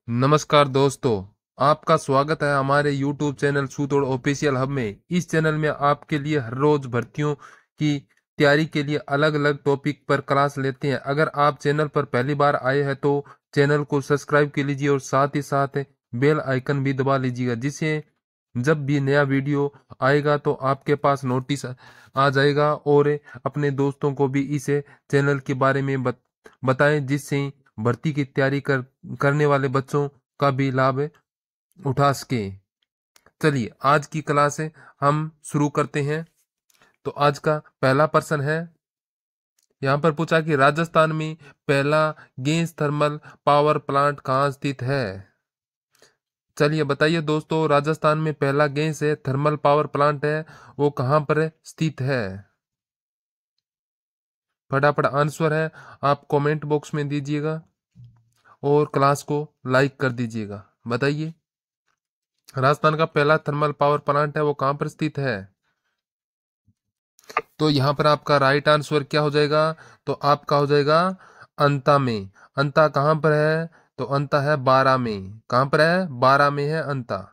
नमस्कार दोस्तों, आपका स्वागत है हमारे YouTube चैनल सूतोड़ ऑफिशियल हब में। इस चैनल में आपके लिए हर रोज भर्तियों की तैयारी के लिए अलग अलग टॉपिक पर क्लास लेते हैं। अगर आप चैनल पर पहली बार आए हैं तो चैनल को सब्सक्राइब कर लीजिए और साथ ही साथ बेल आइकन भी दबा लीजिएगा, जिससे जब भी नया वीडियो आएगा तो आपके पास नोटिस आ जाएगा। और अपने दोस्तों को भी इस चैनल के बारे में बताएं, जिससे भर्ती की तैयारी करने वाले बच्चों का भी लाभ उठा सके। चलिए आज की क्लास हम शुरू करते हैं। तो आज का पहला प्रश्न है, यहाँ पर पूछा कि राजस्थान में पहला गैस थर्मल पावर प्लांट कहाँ स्थित है। चलिए बताइए दोस्तों, राजस्थान में पहला गैस थर्मल पावर प्लांट है वो कहाँ पर स्थित है। फटाफट आंसर है आप कमेंट बॉक्स में दीजिएगा और क्लास को लाइक कर दीजिएगा। बताइए राजस्थान का पहला थर्मल पावर प्लांट है वो कहां पर स्थित है। तो यहाँ पर आपका राइट आंसर क्या हो जाएगा, तो आपका हो जाएगा अंता में। अंता कहां पर है, तो अंता है बारा में। कहां पर है, बारा में है अंता।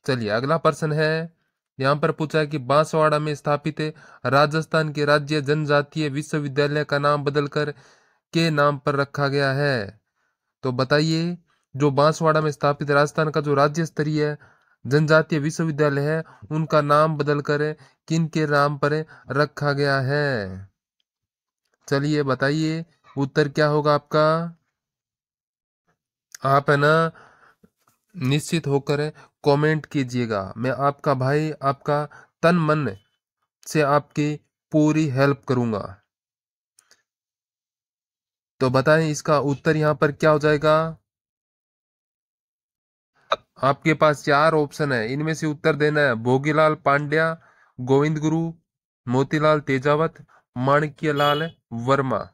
चलिए अगला प्रश्न है, यहाँ पर पूछा है कि बांसवाड़ा में स्थापित राजस्थान के राज्य जनजातीय विश्वविद्यालय का नाम बदलकर के नाम पर रखा गया है। तो बताइए, जो बांसवाड़ा में स्थापित राजस्थान का जो राज्य स्तरीय जनजातीय विश्वविद्यालय है उनका नाम बदलकर किन के नाम पर रखा गया है। चलिए बताइए उत्तर क्या होगा आपका। आप है ना निश्चित होकर कमेंट कीजिएगा। मैं आपका भाई आपका तन मन से आपकी पूरी हेल्प करूंगा। तो बताएं इसका उत्तर यहाँ पर क्या हो जाएगा। आपके पास चार ऑप्शन है, इनमें से उत्तर देना है भोगीलाल पांड्या, गोविंद गुरु, मोतीलाल तेजावत, माणिक्यलाल वर्मा।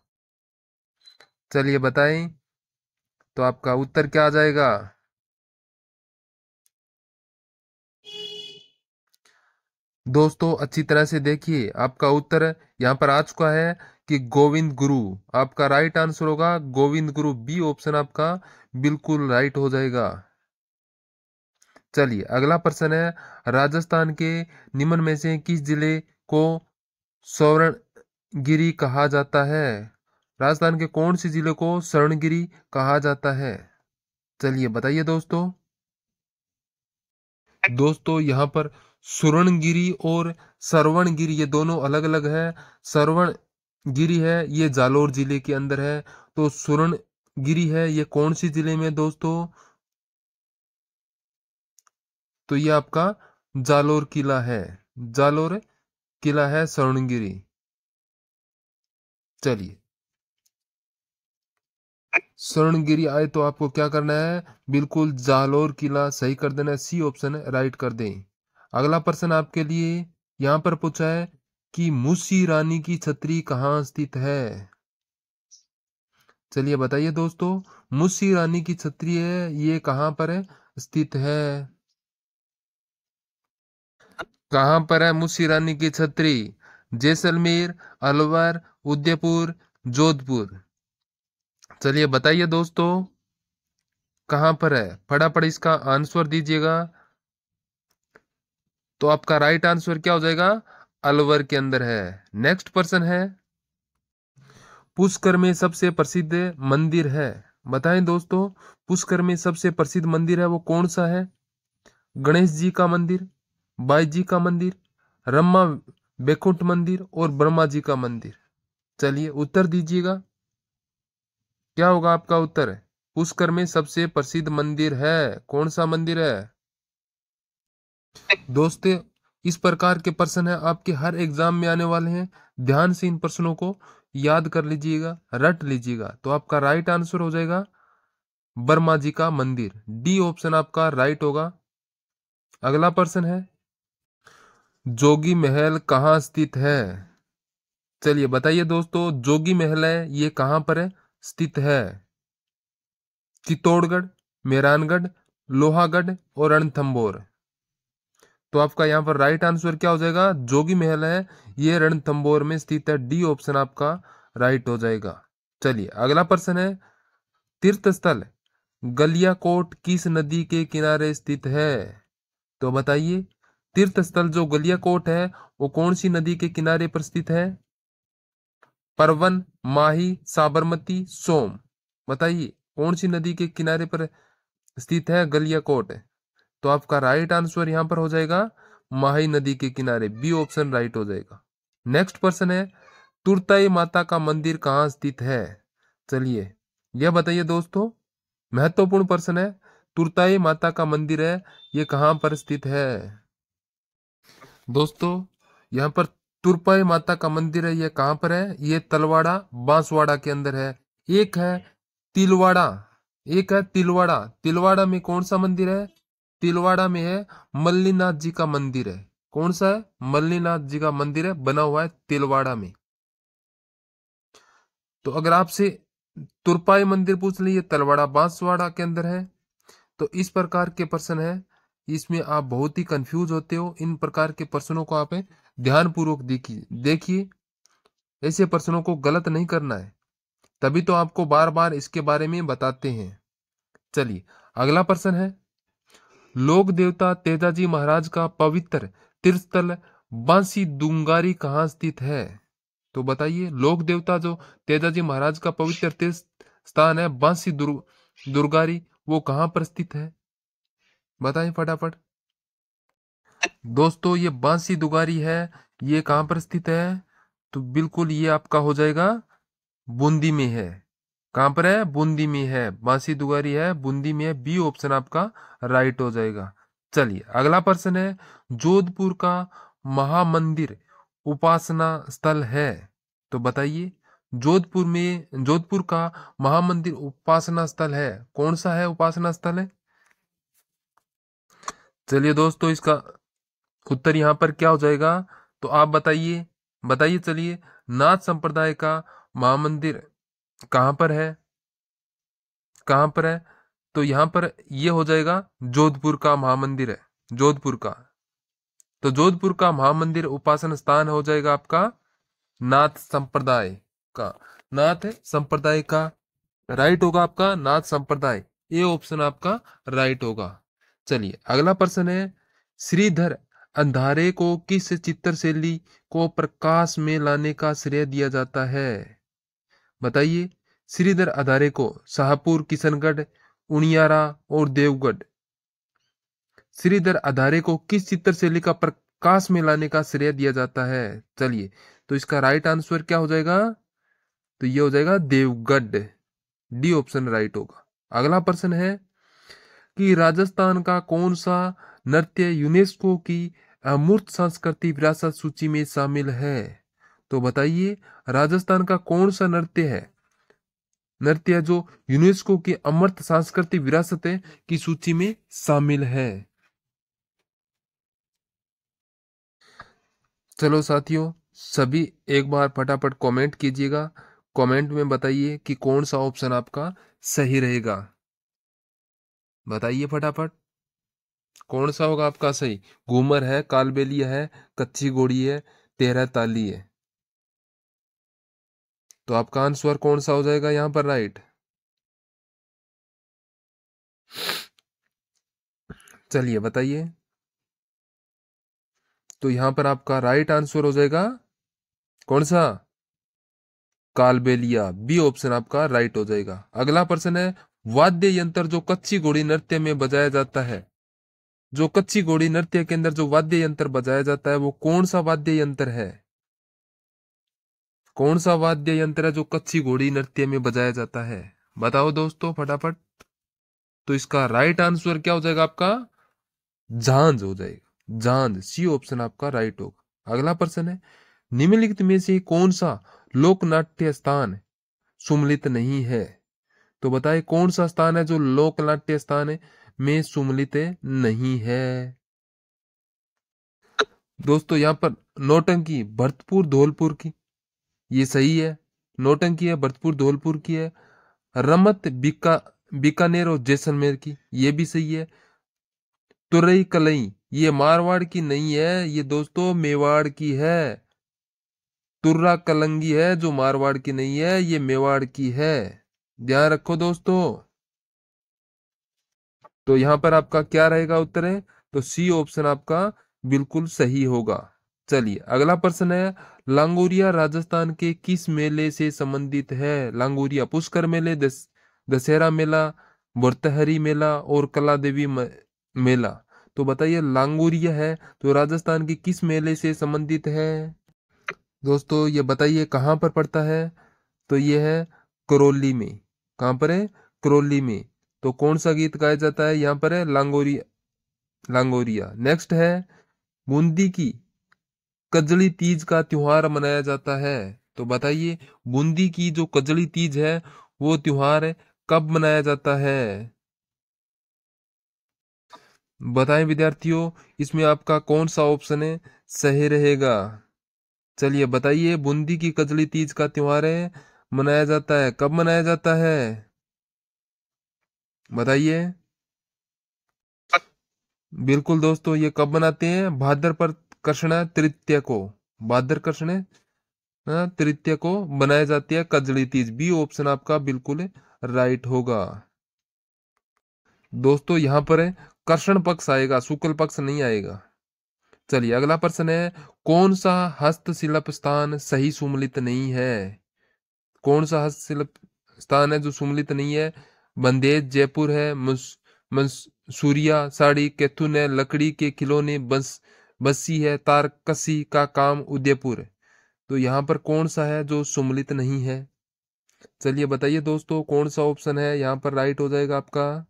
चलिए बताएं तो आपका उत्तर क्या आ जाएगा। दोस्तों अच्छी तरह से देखिए, आपका उत्तर यहाँ पर आ चुका है कि गोविंद गुरु। आपका राइट आंसर होगा गोविंद गुरु, बी ऑप्शन आपका बिल्कुल राइट हो जाएगा। चलिए अगला प्रश्न है, राजस्थान के निम्न में से किस जिले को स्वर्णगिरी कहा जाता है। राजस्थान के कौन से जिले को स्वर्णगिरी कहा जाता है। चलिए बताइए दोस्तों। दोस्तों यहाँ पर सुवर्णगिरी और सरवणगिरी ये दोनों अलग अलग है। सरवणगिरी है ये जालोर जिले के अंदर है, तो सुवर्णगिरी है ये कौन सी जिले में दोस्तों, तो ये आपका जालोर किला है। जालोर किला है स्वर्णगिरी। चलिए स्वर्णगिरी आए तो आपको क्या करना है, बिल्कुल जालोर किला सही कर देना है, सी ऑप्शन राइट कर दें। अगला प्रश्न आपके लिए यहाँ पर पूछा है कि मूसी रानी की छतरी कहाँ स्थित है। चलिए बताइए दोस्तों, मूसी रानी की छतरी है ये कहाँ पर है स्थित है। कहाँ पर है मूसी रानी की छतरी, जैसलमेर, अलवर, उदयपुर, जोधपुर। चलिए बताइए दोस्तों कहां पर है, फटाफट इसका आंसर दीजिएगा। तो आपका राइट आंसर क्या हो जाएगा, अलवर के अंदर है। नेक्स्ट पर्सन है, पुष्कर में सबसे प्रसिद्ध मंदिर है। बताएं दोस्तों, पुष्कर में सबसे प्रसिद्ध मंदिर है वो कौन सा है। गणेश जी का मंदिर, बाई जी का मंदिर, ब्रह्मा बैकुंठ मंदिर और ब्रह्मा जी का मंदिर। चलिए उत्तर दीजिएगा, क्या होगा आपका उत्तर। पुष्कर में सबसे प्रसिद्ध मंदिर है, कौन सा मंदिर है। दोस्तों इस प्रकार के प्रश्न है आपके हर एग्जाम में आने वाले हैं, ध्यान से इन प्रश्नों को याद कर लीजिएगा, रट लीजिएगा। तो आपका राइट आंसर हो जाएगा ब्रह्मा जी का मंदिर, डी ऑप्शन आपका राइट होगा। अगला प्रश्न है, जोगी महल कहाँ स्थित है। चलिए बताइए दोस्तों, जोगी महल है ये कहाँ पर है स्थित है। चित्तौड़गढ़, मेहरानगढ़, लोहागढ़ और रणथंभौर। तो आपका यहाँ पर राइट आंसर क्या हो जाएगा, जोगी महल है ये रणथंभौर में स्थित है, डी ऑप्शन आपका राइट हो जाएगा। चलिए अगला प्रश्न है, तीर्थ स्थल गलियाकोट किस नदी के किनारे स्थित है? तो बताइए, तीर्थ स्थल जो गलियाकोट है वो कौन सी नदी के किनारे पर स्थित है? परवन, माही, साबरमती, सोम। बताइए कौन सी नदी के किनारे पर स्थित है गलियाकोट? तो आपका राइट आंसर यहां पर हो जाएगा माही नदी के किनारे, बी ऑप्शन राइट हो जाएगा। नेक्स्ट प्रश्न है, तुरताई माता का मंदिर कहाँ स्थित है? चलिए यह बताइए दोस्तों, महत्वपूर्ण प्रश्न है। तुरताई माता का मंदिर है, ये कहाँ पर स्थित है? दोस्तों यहाँ पर तुरपाई माता का मंदिर है, ये कहाँ पर है? ये तलवाड़ा बांसवाड़ा के अंदर है। एक है तिलवाड़ा, एक है तिलवाड़ा। तिलवाड़ा में कौन सा मंदिर है? तिलवाड़ा में है मल्लीनाथ जी का मंदिर है। कौन सा है? मल्लीनाथ जी का मंदिर है, बना हुआ है तिलवाड़ा में। तो अगर आपसे तुरपाई मंदिर पूछ लीजिए, तलवाड़ा बांसवाड़ा के अंदर है। तो इस प्रकार के प्रश्न है, इसमें आप बहुत ही कंफ्यूज होते हो। इन प्रकार के प्रश्नों को आप ध्यान पूर्वक देखिए। ऐसे प्रश्नों को गलत नहीं करना है, तभी तो आपको बार बार इसके बारे में बताते हैं। चलिए अगला प्रश्न है, लोक देवता तेजाजी महाराज का पवित्र तीर्थस्थल बांसी दुंगारी कहाँ स्थित है? तो बताइए, लोक देवता जो तेजाजी महाराज का पवित्र तीर्थ स्थान है बांसी दुर्गारी, वो कहाँ पर स्थित है? बताइए फटाफट। दोस्तों ये बांसी दुगारी है, ये कहां पर स्थित है? तो बिल्कुल ये आपका हो जाएगा बूंदी में है। कहां पर है? बूंदी में है। बांसी दुगारी है, बूंदी में है, बी ऑप्शन आपका राइट हो जाएगा। चलिए अगला प्रश्न है, जोधपुर का महामंदिर उपासना स्थल है। तो बताइए, जोधपुर का महामंदिर उपासना स्थल है, कौन सा है उपासना स्थल है? चलिए दोस्तों इसका उत्तर यहाँ पर क्या हो जाएगा? तो आप बताइए, बताइए चलिए, नाथ संप्रदाय का महामंदिर कहाँ पर है? कहाँ पर है? तो यहाँ पर ये हो जाएगा जोधपुर का महामंदिर है, जोधपुर का। तो जोधपुर का महामंदिर उपासना स्थान हो जाएगा आपका नाथ संप्रदाय का, नाथ संप्रदाय का राइट होगा आपका नाथ संप्रदाय, ये ऑप्शन आपका राइट होगा। चलिए अगला प्रश्न है, श्रीधर अंधारे को किस चित्रशैली को प्रकाश में लाने का श्रेय दिया जाता है? बताइए, श्रीधर अंधारे को शाहपुर, किशनगढ़, उनियारा और देवगढ़, श्रीधर अंधारे को किस चित्रशैली का प्रकाश में लाने का श्रेय दिया जाता है? चलिए तो इसका राइट आंसर क्या हो जाएगा? तो ये हो जाएगा देवगढ़, डी ऑप्शन राइट होगा। अगला प्रश्न है कि राजस्थान का कौन सा नृत्य यूनेस्को की अमूर्त सांस्कृतिक विरासत सूची में शामिल है? तो बताइए, राजस्थान का कौन सा नृत्य जो यूनेस्को की अमूर्त सांस्कृतिक विरासत की सूची में शामिल है? चलो साथियों, सभी एक बार फटाफट कमेंट कीजिएगा। कमेंट में बताइए कि कौन सा ऑप्शन आपका सही रहेगा। बताइए फटाफट कौन सा होगा आपका सही? घूमर है, कालबेलिया है, कच्ची घोड़ी है, तेरह ताली है। तो आपका आंसर कौन सा हो जाएगा यहां पर राइट? चलिए बताइए। तो यहां पर आपका राइट आंसर हो जाएगा कौन सा? कालबेलिया, बी ऑप्शन आपका राइट हो जाएगा। अगला प्रश्न है, वाद्य यंत्र जो कच्ची घोड़ी नृत्य में बजाया जाता है, जो कच्ची घोड़ी नृत्य के अंदर जो वाद्य यंत्र बजाया जाता है वो कौन सा वाद्य यंत्र है? कौन सा वाद्य यंत्र है जो कच्ची घोड़ी नृत्य में बजाया जाता है? बताओ दोस्तों फटाफट। तो इसका राइट आंसर क्या हो जाएगा आपका? झांझ हो जाएगा, झांझ, सी ऑप्शन आपका राइट होगा। अगला प्रश्न है, निम्नलिखित में से कौन सा लोक नाट्य स्थान सुमलित नहीं है? तो बताए कौन सा स्थान है जो लोक नाट्य स्थान में सुमलित नहीं है? दोस्तों यहाँ पर नौटंकी भरतपुर धौलपुर की, ये सही है। नौटंकी है भरतपुर धौलपुर की है। रमत बीकानेर और जैसलमेर की, ये भी सही है। तुरई कलई ये मारवाड़ की नहीं है, ये दोस्तों मेवाड़ की है। तुर्रा कलंगी है जो मारवाड़ की नहीं है, ये मेवाड़ की है। ध्यान रखो दोस्तों। तो यहाँ पर आपका क्या रहेगा उत्तर है, तो सी ऑप्शन आपका बिल्कुल सही होगा। चलिए अगला प्रश्न है, लांगोरिया राजस्थान के किस मेले से संबंधित है? लांगोरिया पुष्कर मेले, दशहरा मेला, भर्तहरी मेला और कला देवी मेला। तो बताइए लांगोरिया है तो राजस्थान की किस मेले से संबंधित है? दोस्तों ये बताइए कहाँ पर पड़ता है? तो ये है करौली में। कहाँ पर है? करौली में। तो कौन सा गीत गाया जाता है? यहाँ पर है लांगोरिया। लांगोरिया। नेक्स्ट है, बूंदी की कजली तीज का त्योहार मनाया जाता है। तो बताइए बूंदी की जो कजली तीज है वो त्योहार कब मनाया जाता है? बताएं विद्यार्थियों, इसमें आपका कौन सा ऑप्शन है सही रहेगा? चलिए बताइए, बूंदी की कजली तीज का त्योहार है मनाया जाता है, कब मनाया जाता है? बताइए। बिल्कुल दोस्तों, ये कब मनाते हैं? भाद्रपद कृष्ण तृतीया को। भाद्र कृष्ण तृतीया को बनाई जाती है कजली तीज। बी ऑप्शन आपका बिल्कुल राइट होगा। दोस्तों यहाँ पर है कृष्ण पक्ष आएगा, शुक्ल पक्ष नहीं आएगा। चलिए अगला प्रश्न है, कौन सा हस्तशिल्प स्थान सही सुमेलित नहीं है? कौन सा हस्तशिल्प स्थान है जो सुमेलित नहीं है? बंदेज जयपुर है, मंसूरिया साड़ी, कैथुन है, लकड़ी के खिलौने, बस्सी है, तारकसी का काम उदयपुर है। तो यहाँ पर कौन सा है जो सुमेलित नहीं है? चलिए बताइए दोस्तों कौन सा ऑप्शन है यहाँ पर राइट हो जाएगा आपका?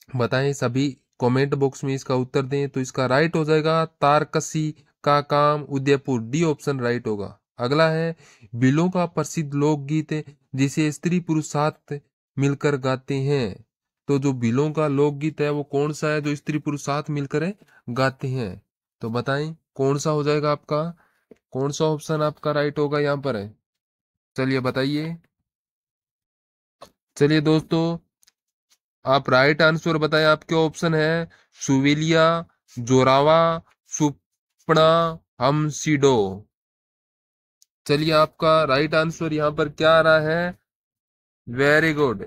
बताएं सभी, कमेंट बॉक्स में इसका उत्तर दें। तो इसका राइट हो जाएगा तारकसी का काम उदयपुर। डी ऑप्शन राइट होगा। अगला है, बिलों का प्रसिद्ध लोकगीत है जिसे स्त्री पुरुष साथ मिलकर गाते हैं। तो जो बिलों का लोकगीत है वो कौन सा है जो स्त्री पुरुष साथ मिलकर गाते हैं? तो बताएं कौन सा हो जाएगा आपका? कौन सा ऑप्शन आपका राइट होगा यहाँ पर है? चलिए बताइए। चलिए दोस्तों, आप राइट आंसर बताएं। आपके ऑप्शन है सुवेलिया, जोरावा, सुपना, हमसीडो। चलिए आपका राइट आंसर यहाँ पर क्या आ रहा है? Very good.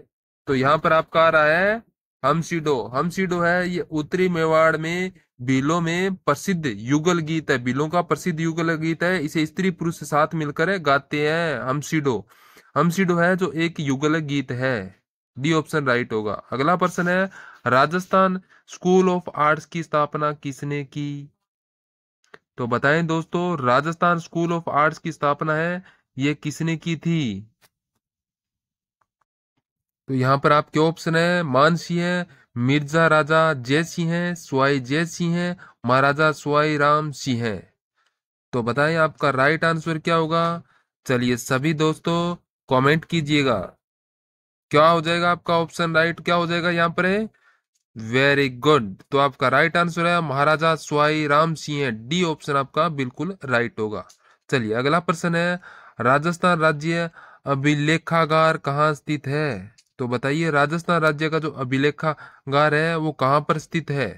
तो यहाँ पर आपका आ रहा है हमसीडो। हमसीडो है ये उत्तरी मेवाड़ में बिलों में प्रसिद्ध युगल गीत है। बिलों का प्रसिद्ध युगल गीत है, इसे स्त्री पुरुष साथ मिलकर गाते हैं हमसीडो। हमसीडो है जो एक युगल गीत है। डी ऑप्शन राइट होगा। अगला प्रश्न है, राजस्थान स्कूल ऑफ आर्ट्स की स्थापना किसने की? तो बताएं दोस्तों, राजस्थान स्कूल ऑफ आर्ट्स की स्थापना है ये किसने की थी? तो यहाँ पर आपके ऑप्शन है मानसिंह है, मिर्जा राजा जय सिंह है, सवाई जय सिंह है, महाराजा सवाई राम सिंह है। तो बताएं आपका राइट आंसर क्या होगा? चलिए सभी दोस्तों कमेंट कीजिएगा, क्या हो जाएगा आपका ऑप्शन राइट, क्या हो जाएगा यहाँ पर है? Very good. तो आपका राइट आंसर है महाराजा सवाई राम सिंह है। डी ऑप्शन आपका बिल्कुल राइट होगा। चलिए अगला प्रश्न है, राजस्थान राज्य अभिलेखागार कहाँ स्थित है? तो बताइए राजस्थान राज्य का जो अभिलेखागार है वो कहाँ पर स्थित है?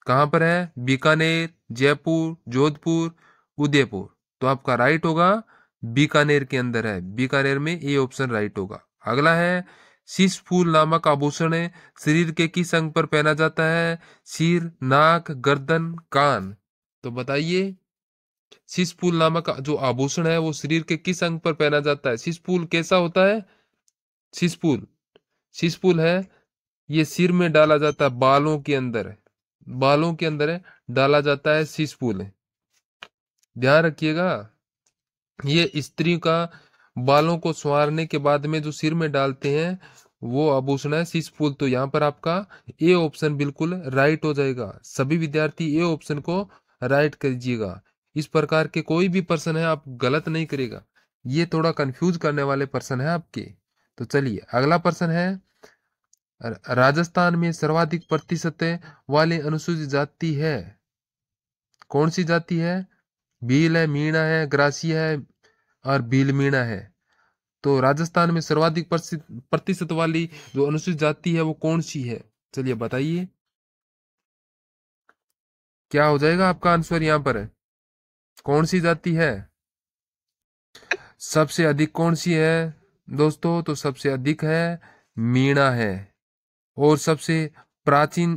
कहाँ पर है? बीकानेर, जयपुर, जोधपुर, उदयपुर। तो आपका राइट होगा बीकानेर के अंदर है। बीकानेर में ए ऑप्शन राइट होगा। अगला है, शीश फूल नामक आभूषण शरीर के किस अंग पर पहना जाता है? सिर, नाक, गर्दन, कान। तो बताइए शीश फूल नामक जो आभूषण है वो शरीर के किस अंग पर पहना जाता है? शीश फूल कैसा होता है? शीश फूल, शीश फूल है ये सिर में डाला जाता है, बालों के अंदर है, बालों के अंदर है डाला जाता है शीश फूल है। ध्यान रखिएगा, ये स्त्री का बालों को संवारने के बाद में जो सिर में डालते हैं वो आभूषण है शीश फूल। तो यहाँ पर आपका ए ऑप्शन बिल्कुल राइट हो जाएगा। सभी विद्यार्थी ए ऑप्शन को राइट कीजिएगा। इस प्रकार के कोई भी प्रश्न है आप गलत नहीं करेगा, ये थोड़ा कंफ्यूज करने वाले प्रश्न है आपके। तो चलिए अगला प्रश्न है, राजस्थान में सर्वाधिक प्रतिशत वाली अनुसूचित जाति है कौन सी जाति है? भील है, मीणा है, ग्रासिया है और भील मीणा है। तो राजस्थान में सर्वाधिक प्रतिशत वाली जो अनुसूचित जाति है वो कौन सी है? चलिए बताइए क्या हो जाएगा आपका आंसर यहाँ पर है? कौन सी जाति है? सबसे अधिक कौन सी है दोस्तों? तो सबसे अधिक है मीणा है। और सबसे प्राचीन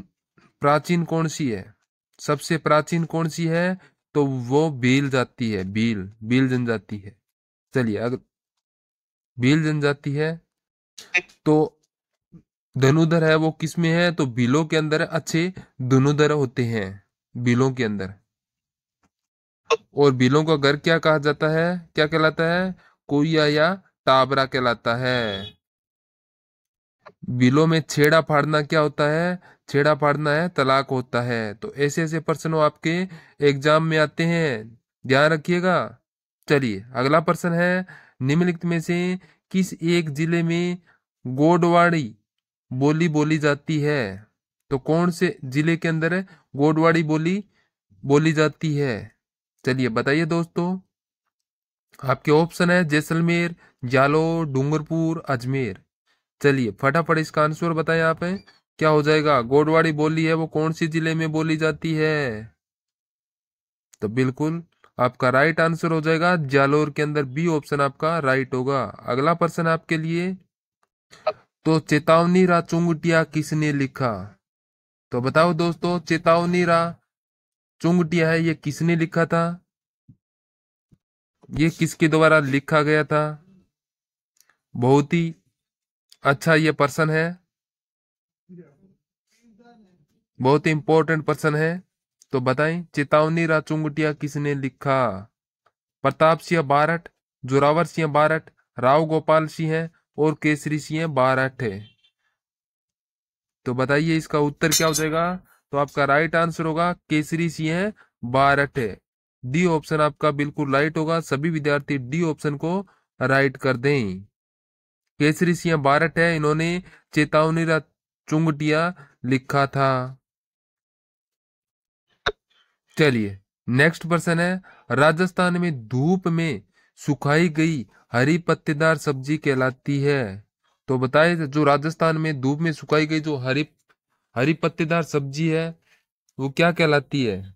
प्राचीन कौन सी है? सबसे प्राचीन कौन सी है? तो वो भील जाति है, भील जनजाति है। चलिए अगर भील जनजाति है तो धनुधर है वो किस में है? तो भीलों के अंदर अच्छे धनुधर होते हैं, भीलों के अंदर। और भीलों का घर क्या कहा जाता है, क्या कहलाता है? कुइया या टाबरा कहलाता है। बिलों में छेड़ा फाड़ना क्या होता है? छेड़ा फाड़ना है तलाक होता है। तो ऐसे ऐसे प्रश्न आपके एग्जाम में आते हैं, ध्यान रखिएगा। चलिए अगला प्रश्न है, निम्नलिखित में से किस एक जिले में गोडवाड़ी बोली बोली जाती है? तो कौन से जिले के अंदर गोडवाड़ी बोली बोली जाती है? चलिए बताइए दोस्तों। आपके ऑप्शन है जैसलमेर, जालौर, डूंगरपुर, अजमेर। चलिए फटाफट इसका आंसर बताएं आप। क्या हो जाएगा? गोडवाड़ी बोली है वो कौन सी जिले में बोली जाती है? तो बिल्कुल आपका राइट आंसर हो जाएगा जालोर के अंदर, बी ऑप्शन आपका राइट होगा। अगला प्रश्न आपके लिए, तो चेतावनी रा चुंगटिया किसने लिखा? तो बताओ दोस्तों, चेतावनी रा चुंगटिया है ये किसने लिखा था? ये किसके द्वारा लिखा गया था? बहुत ही अच्छा ये प्रश्न है, बहुत ही इंपॉर्टेंट प्रश्न है। तो बताएं चेतावनी रा चुंगटिया किसने लिखा? प्रताप सिंह बारठ, जोरावर सिंह बारठ, राव गोपाल सिंह और केसरी सिंह बारठ है। तो बताइए इसका उत्तर क्या हो जाएगा? तो आपका राइट आंसर होगा केसरी सिंह बारठ है। डी ऑप्शन आपका बिल्कुल राइट होगा। सभी विद्यार्थी डी ऑप्शन को राइट कर दें। केसरी सिंह बारठ है, इन्होंने चेतावनी रा चुंगटिया लिखा था। चलिए नेक्स्ट प्रश्न है, राजस्थान में धूप में सुखाई गई हरी पत्तेदार सब्जी कहलाती है? तो बताए जो राजस्थान में धूप में सुखाई गई जो हरी हरी पत्तेदार सब्जी है वो क्या कहलाती है?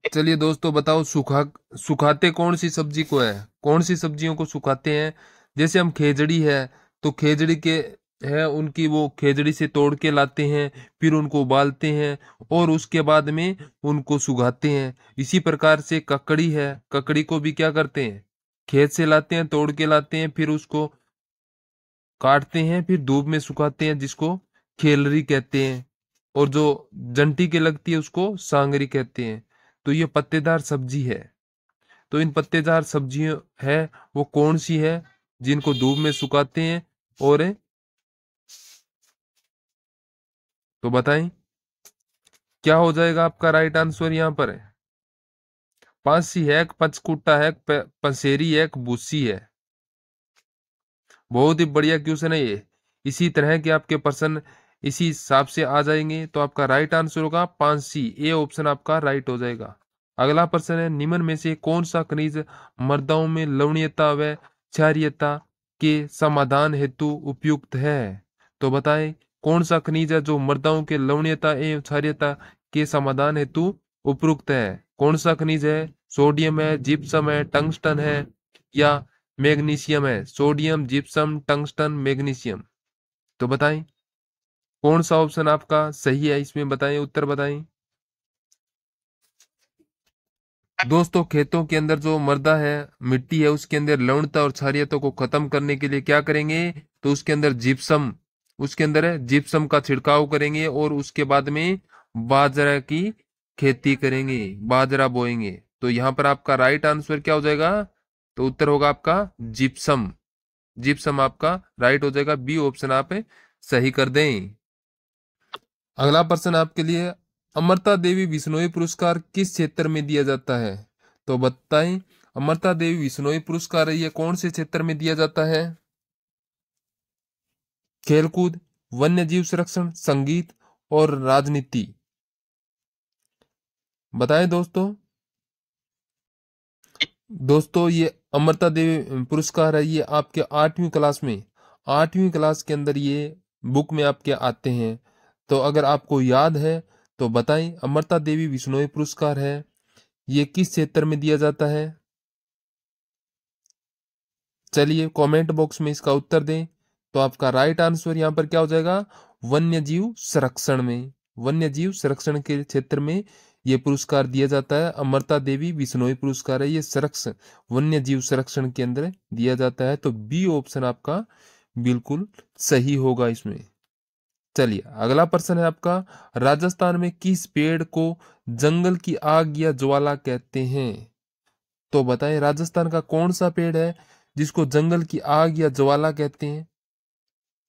चलिए दोस्तों बताओ, सुखाते कौन सी सब्जी को है? कौन सी सब्जियों को सुखाते हैं? जैसे हम खेजड़ी है, तो खेजड़ी के है उनकी वो खेजड़ी से तोड़ के लाते हैं, फिर उनको उबालते हैं और उसके बाद में उनको सुखाते हैं। इसी प्रकार से ककड़ी है, ककड़ी को भी क्या करते हैं? खेत से लाते हैं, तोड़ के लाते हैं, फिर उसको काटते हैं, फिर धूप में सुखाते हैं, जिसको खेलरी कहते हैं। और जो जंटी के लगती है उसको सांगरी कहते हैं। तो ये पत्तेदार सब्जी है। तो इन पत्तेदार सब्जियां है वो कौन सी है जिनको धूप में सुखाते हैं? और तो बताएं क्या हो जाएगा आपका राइट आंसर यहाँ पर? पांसी है, पंचकुटा है, पंसेरी है, भूसी है। बहुत ही बढ़िया क्वेश्चन है ये। इसी तरह के आपके प्रश्न इसी हिसाब से आ जाएंगे। तो आपका राइट आंसर होगा 5C, ए ऑप्शन आपका राइट हो जाएगा। अगला प्रश्न है, निम्न में से कौन सा खनिज मृदाओं में लवणीयता व क्षारीयता के समाधान हेतु उपयुक्त है? तो बताएं कौन सा खनिज है जो मृदाओं के लवणीयता एवं क्षारीयता के समाधान हेतु उपयुक्त है? कौन सा खनिज है? सोडियम है, जिप्सम है, टंगस्टन है या मैग्नीशियम है? Sodium, gypsum, tungsten, magnesium. तो बताएं कौन सा ऑप्शन आपका सही है, इसमें बताएं, उत्तर बताएं। दोस्तों खेतों के अंदर जो मृदा है, मिट्टी है, उसके अंदर लवणता और क्षारीयता को खत्म करने के लिए क्या करेंगे? तो उसके अंदर जिप्सम, उसके अंदर है जिप्सम का छिड़काव करेंगे और उसके बाद में बाजरा की खेती करेंगे, बाजरा बोएंगे। तो यहाँ पर आपका राइट आंसर क्या हो जाएगा? तो उत्तर होगा आपका जिप्सम। जिप्सम आपका राइट हो जाएगा, बी ऑप्शन आप सही कर दें। अगला प्रश्न आपके लिए, अमृता देवी बिश्नोई पुरस्कार किस क्षेत्र में दिया जाता है? तो बताएं अमृता देवी बिश्नोई पुरस्कार ये कौन से क्षेत्र में दिया जाता है? खेलकूद, वन्य जीव संरक्षण, संगीत और राजनीति। बताएं दोस्तों। दोस्तों ये अमृता देवी पुरस्कार है, ये आपके 8वीं क्लास में, 8वीं क्लास के अंदर ये बुक में आपके आते हैं। तो अगर आपको याद है तो बताएं अमृता देवी बिश्नोई पुरस्कार है ये किस क्षेत्र में दिया जाता है? चलिए कमेंट बॉक्स में इसका उत्तर दें। तो आपका राइट आंसर यहाँ पर क्या हो जाएगा, वन्यजीव संरक्षण में। वन्यजीव संरक्षण के क्षेत्र में ये पुरस्कार दिया जाता है। अमृता देवी बिश्नोई पुरस्कार है, ये संरक्षण वन्यजीव संरक्षण के अंदर दिया जाता है। तो बी ऑप्शन आपका बिल्कुल सही होगा इसमें। चलिए अगला प्रश्न है आपका, राजस्थान में किस पेड़ को जंगल की आग या ज्वाला कहते हैं? तो बताएं राजस्थान का कौन सा पेड़ है जिसको जंगल की आग या ज्वाला कहते हैं?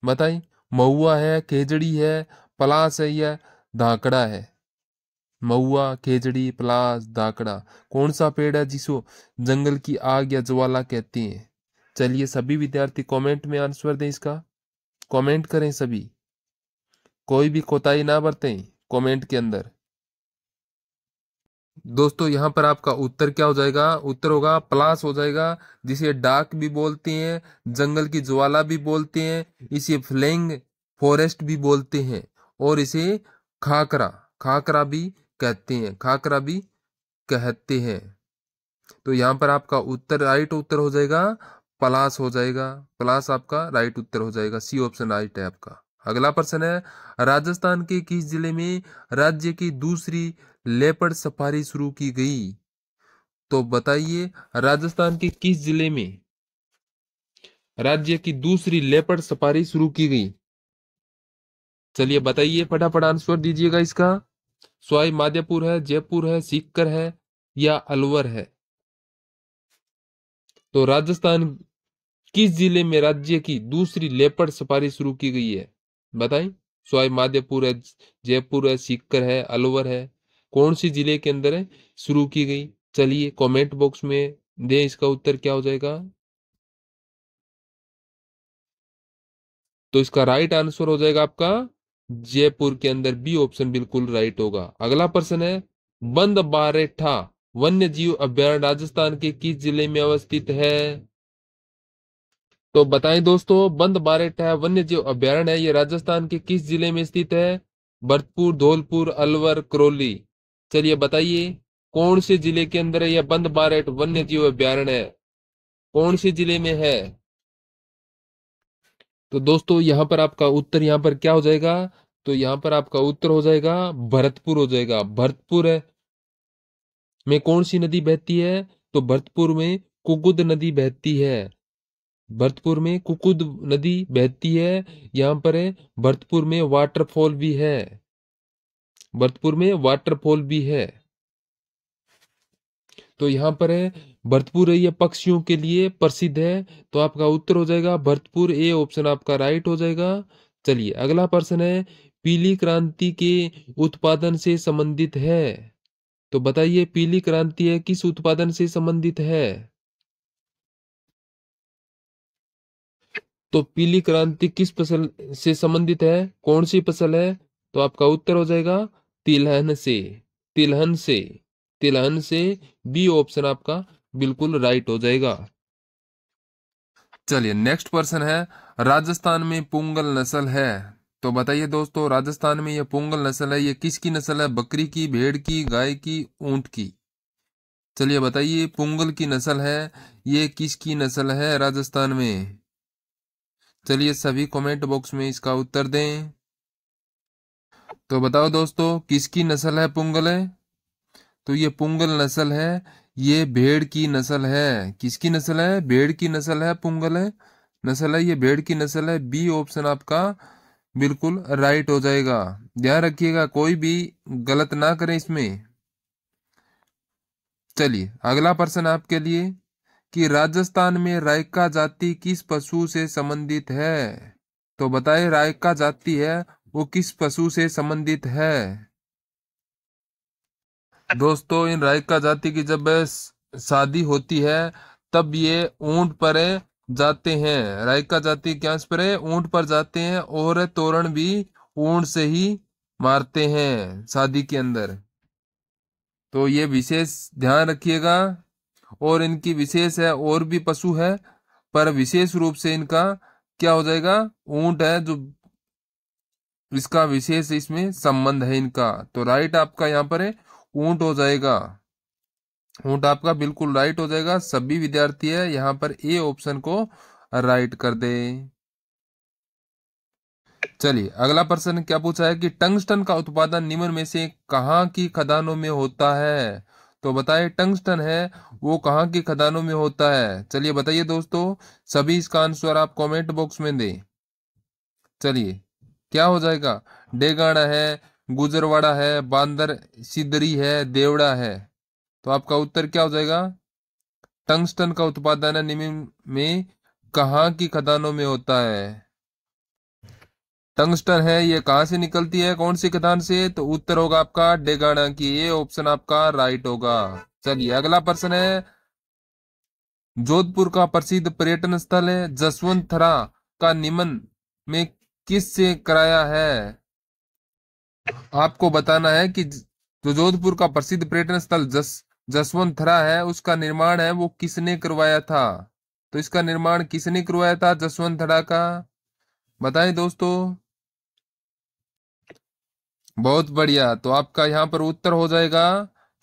बताइए, महुआ है, खेजड़ी है, पलास है या धाकड़ा है? महुआ, खेजड़ी, पलास, धाकड़ा, कौन सा पेड़ है जिसको जंगल की आग या ज्वाला कहते हैं? चलिए सभी विद्यार्थी कमेंट में आंसर दें इसका, कमेंट करें सभी, कोई भी कोताही ना बरतें कमेंट के अंदर। दोस्तों यहाँ पर आपका उत्तर क्या हो जाएगा, उत्तर होगा पलास हो जाएगा, जिसे डाक भी बोलते हैं, जंगल की ज्वाला भी बोलते हैं, इसे फ्लेइंग फॉरेस्ट भी बोलते हैं, और इसे खाकरा खाकरा भी कहते हैं, खाकरा भी कहते हैं। तो यहाँ पर आपका उत्तर राइट उत्तर हो जाएगा पलास हो जाएगा, पलास आपका राइट उत्तर हो जाएगा, सी ऑप्शन राइट है आपका। अगला प्रश्न है, राजस्थान के किस जिले में राज्य की दूसरी लेपर्ड सफारी शुरू की गई? तो बताइए राजस्थान के किस जिले में राज्य की दूसरी लेपर्ड सफारी शुरू की गई? चलिए बताइए, फटाफट आंसर दीजिएगा इसका। सवाई माधोपुर है, जयपुर है, सीकर है या अलवर है? तो राजस्थान किस जिले में राज्य की दूसरी लेपर्ड सफारी शुरू की गई है? बताएं, सवाई माधोपुर है, जयपुर है, सीकर है, अलवर है, कौन सी जिले के अंदर है शुरू की गई? चलिए कमेंट बॉक्स में दें इसका उत्तर क्या हो जाएगा। तो इसका राइट आंसर हो जाएगा आपका जयपुर के अंदर, बी ऑप्शन बिल्कुल राइट होगा। अगला प्रश्न है, बंद बारेठा वन्य जीव अभ्यारण्य राजस्थान के किस जिले में अवस्थित है? तो बताएं दोस्तों, बंद बारेठा वन्य जीव अभ्यारण्य है, ये राजस्थान के किस जिले में स्थित है? भरतपुर, धौलपुर, अलवर, करौली। चलिए बताइए कौन से जिले के अंदर है यह बंद बारेठ वन्य जीव अभ्यारण्य है, कौन से जिले में है? तो दोस्तों यहाँ पर आपका उत्तर यहाँ पर क्या हो जाएगा, तो यहाँ पर आपका उत्तर हो जाएगा भरतपुर हो जाएगा। भरतपुर है में कौन सी नदी बहती है? तो भरतपुर में कुकुद नदी बहती है, भरतपुर में कुकुद नदी बहती है। यहाँ पर है भरतपुर में वाटरफॉल भी है, भरतपुर में वाटरफॉल भी है। तो यहाँ पर है भरतपुर है, ये पक्षियों के लिए प्रसिद्ध है। तो आपका उत्तर हो जाएगा भरतपुर, ए ऑप्शन आपका राइट हो जाएगा। चलिए अगला प्रश्न है, पीली क्रांति के उत्पादन से संबंधित है? तो बताइए पीली क्रांति है किस उत्पादन से संबंधित है? तो पीली क्रांति किस फसल से संबंधित है, कौन सी फसल है? तो आपका उत्तर हो जाएगा तिलहन से, तिलहन से, तिलहन से, बी ऑप्शन आपका बिल्कुल राइट हो जाएगा। चलिए नेक्स्ट पर्सन है, राजस्थान में पुंगल नस्ल है। तो बताइए दोस्तों राजस्थान में ये पुंगल नस्ल है, ये किसकी नस्ल है? बकरी की, भेड़ की, गाय की, ऊंट की? चलिए बताइए पुंगल की नस्ल है, ये किसकी नस्ल है राजस्थान में? चलिए सभी कमेंट बॉक्स में इसका उत्तर दें। तो बताओ दोस्तों किसकी नस्ल है पुंगल है? तो ये पुंगल नस्ल है, ये भेड़ की नस्ल है। किसकी नस्ल है? भेड़ की नस्ल है, पुंगल है नस्ल है, ये भेड़ की नस्ल है। बी ऑप्शन आपका बिल्कुल राइट हो जाएगा। ध्यान रखिएगा कोई भी गलत ना करें इसमें। चलिए अगला प्रश्न आपके लिए, कि राजस्थान में रायका जाति किस पशु से संबंधित है? तो बताइए रायका जाति है वो किस पशु से संबंधित है? दोस्तों इन रायका जाति की जब शादी होती है तब ये ऊंट पर जाते हैं। रायका जाति क्या पर है? ऊंट पर जाते हैं, और तोरण भी ऊंट से ही मारते हैं शादी के अंदर। तो ये विशेष ध्यान रखिएगा। और इनकी विशेष है, और भी पशु है पर विशेष रूप से इनका क्या हो जाएगा? ऊंट है जो इसका विशेष इसमें संबंध है इनका। तो राइट आपका यहाँ पर है ऊंट हो जाएगा, ऊंट आपका बिल्कुल राइट हो जाएगा। सभी विद्यार्थी है यहाँ पर ए ऑप्शन को राइट कर दे। चलिए अगला प्रश्न क्या पूछा है कि टंगस्टन का उत्पादन निम्न में से कहाँ की खदानों में होता है। तो बताइए टंगस्टन है वो कहाँ की खदानों में होता है। चलिए बताइए दोस्तों, सभी इसका आंसर आप कमेंट बॉक्स में दें। चलिए क्या हो जाएगा, डेगाना है, गुजरवाड़ा है, बांदर सिदरी है, देवड़ा है। तो आपका उत्तर क्या हो जाएगा, टंगस्टन का उत्पादन निम्न में कहाँ की खदानों में होता है। टंगस्टन है ये कहाँ से निकलती है, कौन सी खदान से, तो उत्तर होगा आपका डेगाना की, ये ऑप्शन आपका राइट होगा। चलिए अगला प्रश्न है, जोधपुर का प्रसिद्ध पर्यटन स्थल है जसवंत थरा का निमन में किस से कराया है। आपको बताना है कि जो जोधपुर का प्रसिद्ध पर्यटन स्थल जसवंत थरा है उसका निर्माण है वो किसने करवाया था। तो इसका निर्माण किसने करवाया था जसवंत थरा का, बताएं दोस्तों। बहुत बढ़िया, तो आपका यहाँ पर उत्तर हो जाएगा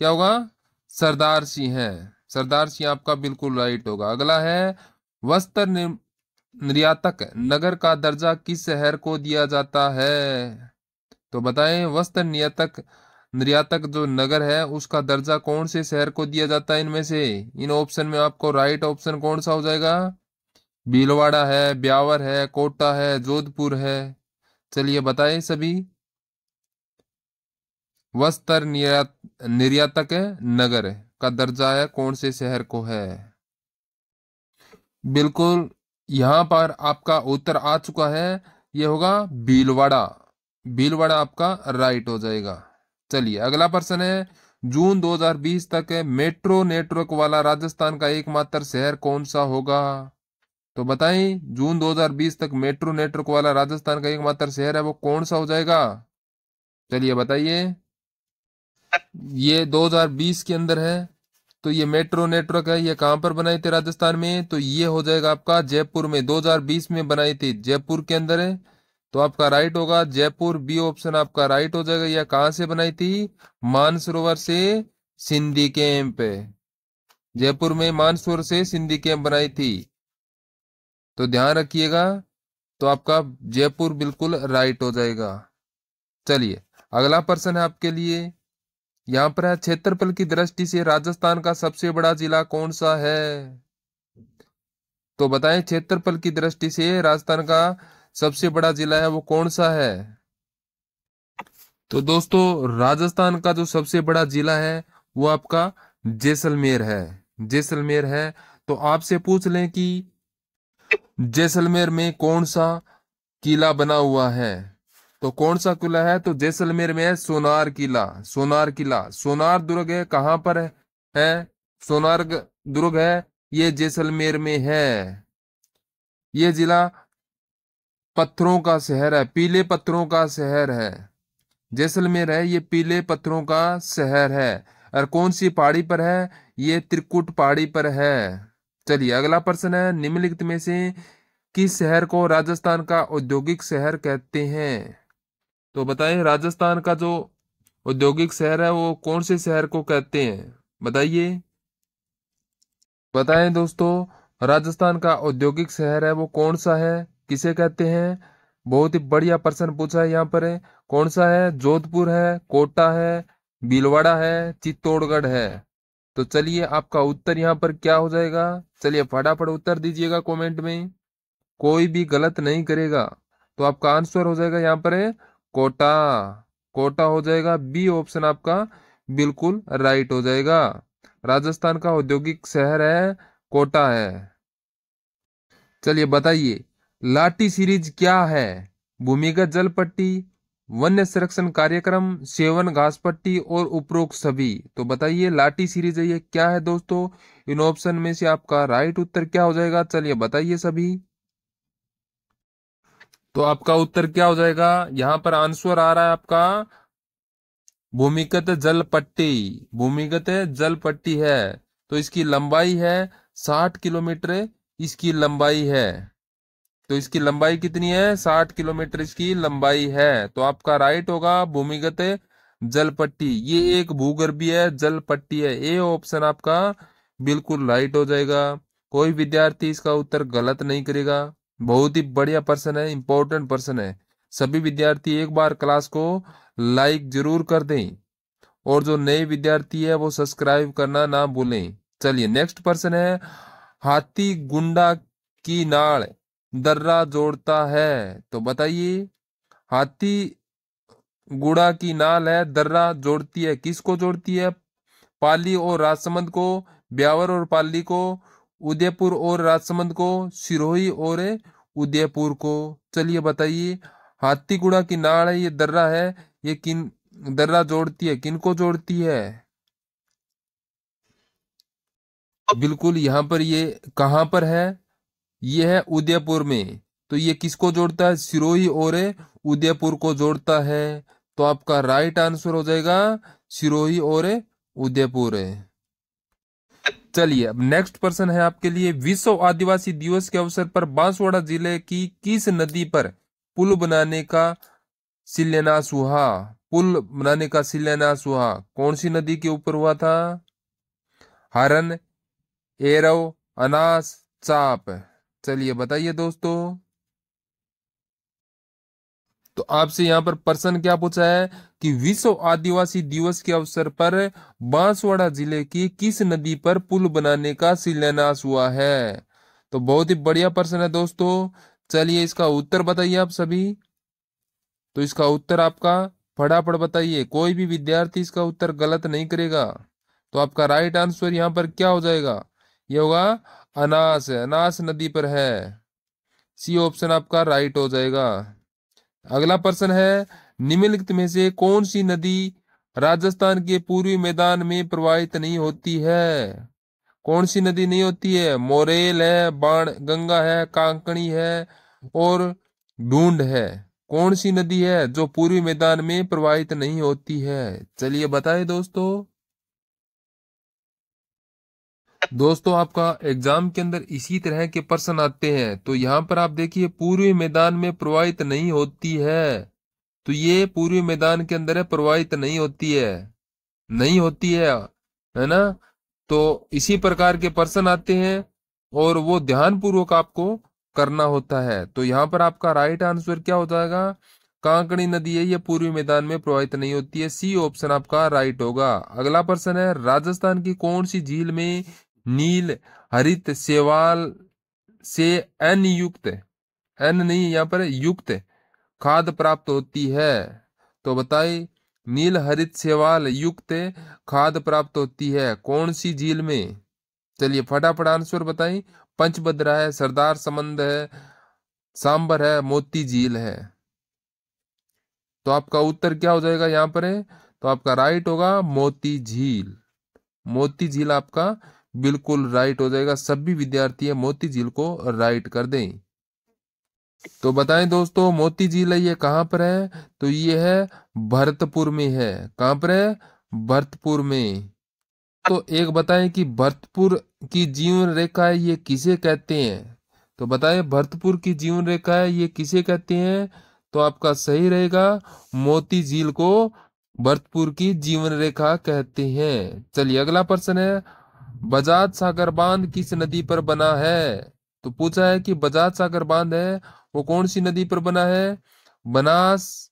क्या होगा, सरदार सिंह है। सरदार सिंह आपका बिल्कुल राइट होगा। अगला है, वस्त्र निर्यातक नगर का दर्जा किस शहर को दिया जाता है। तो बताएं वस्त्र निर्यातक निर्यातक जो नगर है उसका दर्जा कौन से शहर को दिया जाता है इनमें से। इन ऑप्शन में आपको राइट ऑप्शन कौन सा हो जाएगा, भीलवाड़ा है, ब्यावर है, कोटा है, जोधपुर है। चलिए बताएं सभी, वस्त्र निर्यातक नगर का दर्जा है कौन से शहर को है। बिल्कुल, यहाँ पर आपका उत्तर आ चुका है, ये होगा भीलवाड़ा। भीलवाड़ा आपका राइट हो जाएगा। चलिए अगला प्रश्न है, जून 2020 तक मेट्रो नेटवर्क वाला राजस्थान का एकमात्र शहर कौन सा होगा। तो बताएं जून 2020 तक मेट्रो नेटवर्क वाला राजस्थान का एकमात्र शहर है वो कौन सा हो जाएगा। चलिए बताइए, ये 2020 के अंदर है, तो ये मेट्रो नेटवर्क है ये कहां पर बनाई थी राजस्थान में, तो ये हो जाएगा आपका जयपुर में, 2020 में बनाई थी, जयपुर के अंदर है। तो आपका राइट होगा जयपुर, बी ऑप्शन आपका राइट हो जाएगा। यह कहां से बनाई थी, मानसरोवर से सिंधी कैंप, जयपुर में मानसरोवर से सिंधी कैंप बनाई थी। तो ध्यान रखिएगा, तो आपका जयपुर बिल्कुल राइट हो जाएगा। चलिए अगला प्रश्न है आपके लिए, यहाँ पर है, क्षेत्रफल की दृष्टि से राजस्थान का सबसे बड़ा जिला कौन सा है। तो बताएं क्षेत्रफल की दृष्टि से राजस्थान का सबसे बड़ा जिला है वो कौन सा है। तो दोस्तों राजस्थान का जो सबसे बड़ा जिला है वो आपका जैसलमेर है। जैसलमेर है। तो आपसे पूछ लें कि जैसलमेर में कौन सा किला बना हुआ है। तो कौन सा किला है, तो जैसलमेर में है सोनार किला। सोनार किला, सोनार दुर्ग है कहाँ पर है, सोनार दुर्ग है ये जैसलमेर में है। ये जिला पत्थरों का शहर है, पीले पत्थरों का शहर है। जैसलमेर है ये पीले पत्थरों का शहर है। और कौन सी पहाड़ी पर है, ये त्रिकुट पहाड़ी पर है। चलिए अगला प्रश्न है, निम्नलिखित में से किस शहर को राजस्थान का औद्योगिक शहर कहते हैं। तो बताएं राजस्थान का जो औद्योगिक शहर है वो कौन से शहर को कहते हैं, बताइए। बताएं दोस्तों राजस्थान का औद्योगिक शहर है वो कौन सा है, किसे कहते हैं। बहुत ही बढ़िया प्रश्न पूछा है यहाँ पर है। कौन सा है, जोधपुर है, कोटा है, भीलवाड़ा है, चित्तौड़गढ़ है। तो चलिए आपका उत्तर यहाँ पर क्या हो जाएगा, चलिए फटाफट उत्तर दीजिएगा कमेंट में, कोई भी गलत नहीं करेगा। तो आपका आंसर हो जाएगा यहाँ पर है कोटा। कोटा हो जाएगा, बी ऑप्शन आपका बिल्कुल राइट हो जाएगा। राजस्थान का औद्योगिक शहर है कोटा है। चलिए बताइए, लाठी सीरीज क्या है, भूमिगत जल पट्टी, वन्य संरक्षण कार्यक्रम, सेवन घास पट्टी और उपरोक्त सभी। तो बताइए लाठी सीरीज है ये क्या है दोस्तों। इन ऑप्शन में से आपका राइट उत्तर क्या हो जाएगा, चलिए बताइए सभी। तो आपका उत्तर क्या हो जाएगा, यहाँ पर आंसर आ रहा है आपका भूमिगत जल पट्टी। भूमिगत जल पट्टी है, तो इसकी लंबाई है 60 किलोमीटर, इसकी लंबाई है। तो इसकी लंबाई कितनी है, 60 किलोमीटर इसकी लंबाई है। तो आपका राइट होगा भूमिगत जल पट्टी, ये एक भूगर्भीय जल पट्टी है। ए ऑप्शन आपका बिल्कुल राइट हो जाएगा। कोई विद्यार्थी इसका उत्तर गलत नहीं करेगा। बहुत ही बढ़िया प्रश्न है, इंपॉर्टेंट प्रश्न है। सभी विद्यार्थी एक बार क्लास को लाइक जरूर कर दें और जो नए विद्यार्थी है वो सब्सक्राइब करना ना भूलें। चलिए नेक्स्ट पर्सन है, हाथी गुंडा की नाड़ दर्रा जोड़ता है। तो बताइए, हाथी गुड़ा की नाल है दर्रा जोड़ती है, किसको जोड़ती है? पाली और राजसमंद को, ब्यावर और पाली को, उदयपुर और राजसमंद को, सिरोही और उदयपुर को। चलिए बताइए, हाथीगुड़ा की नाड़ है, ये दर्रा है, ये किन दर्रा जोड़ती है, किनको जोड़ती है? बिल्कुल, यहाँ पर ये कहाँ पर है? ये है उदयपुर में। तो ये किसको जोड़ता है? सिरोही और उदयपुर को जोड़ता है। तो आपका राइट आंसर हो जाएगा सिरोही और उदयपुर। चलिए अब नेक्स्ट पर्सन है आपके लिए, विश्व आदिवासी दिवस के अवसर पर बांसवाड़ा जिले की किस नदी पर पुल बनाने का शिलान्यास हुआ? पुल बनाने का शिलान्यास हुआ, कौन सी नदी के ऊपर हुआ था? हरन, एरव, अनास, चाप। चलिए बताइए दोस्तों। तो आपसे यहाँ पर प्रश्न क्या पूछा है कि विश्व आदिवासी दिवस के अवसर पर बांसवाड़ा जिले की किस नदी पर पुल बनाने का शिलान्यास हुआ है? तो बहुत ही बढ़िया प्रश्न है दोस्तों। चलिए इसका उत्तर बताइए आप सभी। तो इसका उत्तर आपका फटाफट बताइए, कोई भी विद्यार्थी इसका उत्तर गलत नहीं करेगा। तो आपका राइट आंसर यहाँ पर क्या हो जाएगा? ये होगा अनास है, अनास नदी पर है। सी ऑप्शन आपका राइट हो जाएगा। अगला प्रश्न है, निम्नलिखित में से कौन सी नदी राजस्थान के पूर्वी मैदान में प्रवाहित नहीं होती है? कौन सी नदी नहीं होती है? मोरेल है, बाण गंगा है, कांकणी है और ढूंढ है। कौन सी नदी है जो पूर्वी मैदान में प्रवाहित नहीं होती है? चलिए बताएं दोस्तों। दोस्तों आपका एग्जाम के अंदर इसी तरह के प्रश्न आते हैं। तो यहाँ पर आप देखिए, पूर्वी मैदान में प्रवाहित नहीं होती है, तो ये पूर्वी मैदान के अंदर है, प्रवाहित नहीं होती है, नहीं होती है ना? तो इसी प्रकार के प्रश्न आते हैं और वो ध्यान पूर्वक आपको करना होता है। तो यहाँ पर आपका राइट आंसर क्या हो जाएगा? कांकड़ी नदी है, ये पूर्वी मैदान में प्रवाहित नहीं होती है। सी ऑप्शन आपका राइट होगा। अगला प्रश्न है, राजस्थान की कौन सी झील में नील हरित शैवाल से एन युक्त, एन नहीं यहाँ पर युक्त खाद प्राप्त होती है? तो बताइए, नील हरित शैवाल युक्त खाद प्राप्त होती है कौन सी झील में? चलिए फटाफट आंसर बताइए। पंचभद्रा है, सरदार समंद है, सांबर है, मोती झील है। तो आपका उत्तर क्या हो जाएगा यहाँ पर है? तो आपका राइट होगा मोती झील। मोती झील आपका बिल्कुल राइट हो जाएगा। सभी विद्यार्थी मोती झील को राइट कर दें। तो बताएं दोस्तों, मोती झील है ये कहाँ पर है? तो ये है भरतपुर में है। कहाँ पर है? भरतपुर में। तो एक बताएं कि भरतपुर की जीवन रेखा है ये किसे कहते हैं? तो बताएं, भरतपुर की जीवन रेखा है ये किसे कहते हैं? तो आपका सही रहेगा, मोती झील को भरतपुर की जीवन रेखा कहते हैं। चलिए अगला प्रश्न है, बजाज सागर बांध किस नदी पर बना है? तो पूछा है कि बजाज सागर बांध है वो कौन सी नदी पर बना है? बनास,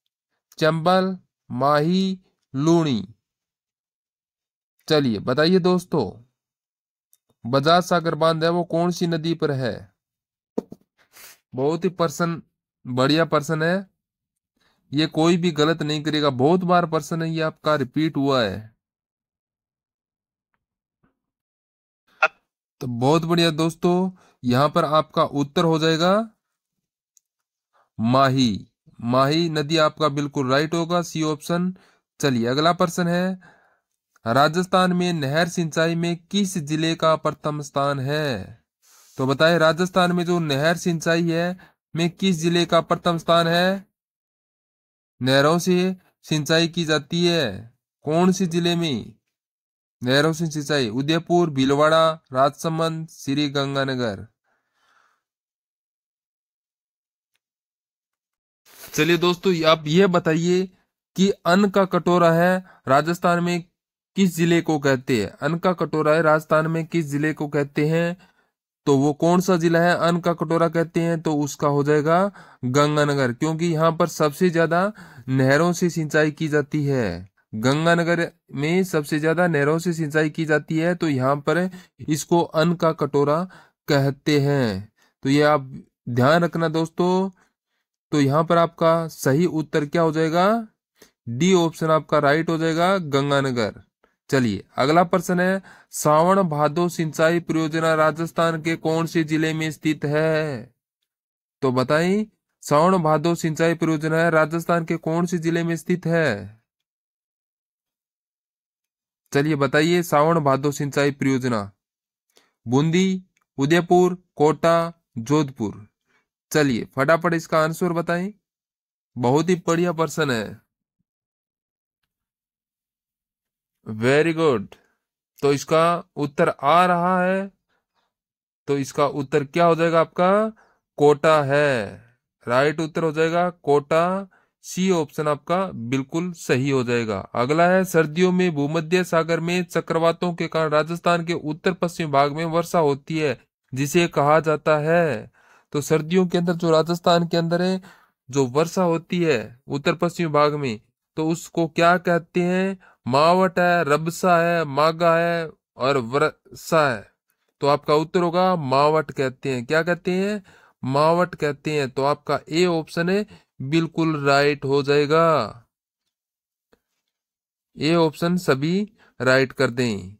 चंबल, माही, लूणी। चलिए बताइए दोस्तों, बजाज सागर बांध है वो कौन सी नदी पर है? बहुत ही प्रश्न बढ़िया प्रश्न है, ये कोई भी गलत नहीं करेगा। बहुत बार प्रश्न है ये आपका रिपीट हुआ है। तो बहुत बढ़िया दोस्तों, यहाँ पर आपका उत्तर हो जाएगा माही। माही नदी आपका बिल्कुल राइट होगा, सी ऑप्शन। चलिए अगला प्रश्न है, राजस्थान में नहर सिंचाई में किस जिले का प्रथम स्थान है? तो बताएं, राजस्थान में जो नहर सिंचाई है में किस जिले का प्रथम स्थान है? नहरों से सिंचाई की जाती है कौन सी जिले में? नहरों से सिंचाई उदयपुर, भीलवाड़ा, राजसमंद, श्री गंगानगर। चलिए दोस्तों आप ये बताइए कि अन्न का कटोरा है राजस्थान में किस जिले को कहते हैं? अन्न का कटोरा है राजस्थान में किस जिले को कहते हैं? तो वो कौन सा जिला है अन्न का कटोरा कहते हैं? तो उसका हो जाएगा गंगानगर, क्योंकि यहाँ पर सबसे ज्यादा नहरों से सिंचाई की जाती है। गंगानगर में सबसे ज्यादा नहरों से सिंचाई की जाती है, तो यहाँ पर इसको अन्न का कटोरा कहते हैं। तो ये आप ध्यान रखना दोस्तों। तो यहाँ पर आपका सही उत्तर क्या हो जाएगा? डी ऑप्शन आपका राइट हो जाएगा, गंगानगर। चलिए अगला प्रश्न है, सावन भादो सिंचाई परियोजना राजस्थान के कौन से जिले में स्थित है? तो बताइए, सावन भादो सिंचाई परियोजना है राजस्थान के कौन से जिले में स्थित है? चलिए बताइए, सावन भादो सिंचाई परियोजना बूंदी, उदयपुर, कोटा, जोधपुर। चलिए फटाफट इसका आंसर बताएं। बहुत ही बढ़िया प्रश्न है, वेरी गुड। तो इसका उत्तर आ रहा है, तो इसका उत्तर क्या हो जाएगा आपका? कोटा है। राइट उत्तर हो जाएगा कोटा। सी ऑप्शन आपका बिल्कुल सही हो जाएगा। अगला है, सर्दियों में भूमध्य सागर में चक्रवातों के कारण राजस्थान के उत्तर पश्चिम भाग में वर्षा होती है, जिसे कहा जाता है। तो सर्दियों के अंदर जो राजस्थान के अंदर है, जो वर्षा होती है उत्तर पश्चिम भाग में, तो उसको क्या कहते हैं? मावट है, रबसा है, मागा है और वर्षा है। तो आपका उत्तर होगा मावट कहते हैं। क्या कहते हैं? मावट कहते हैं। तो आपका ए ऑप्शन है बिल्कुल राइट हो जाएगा। ए ऑप्शन सभी राइट कर दें।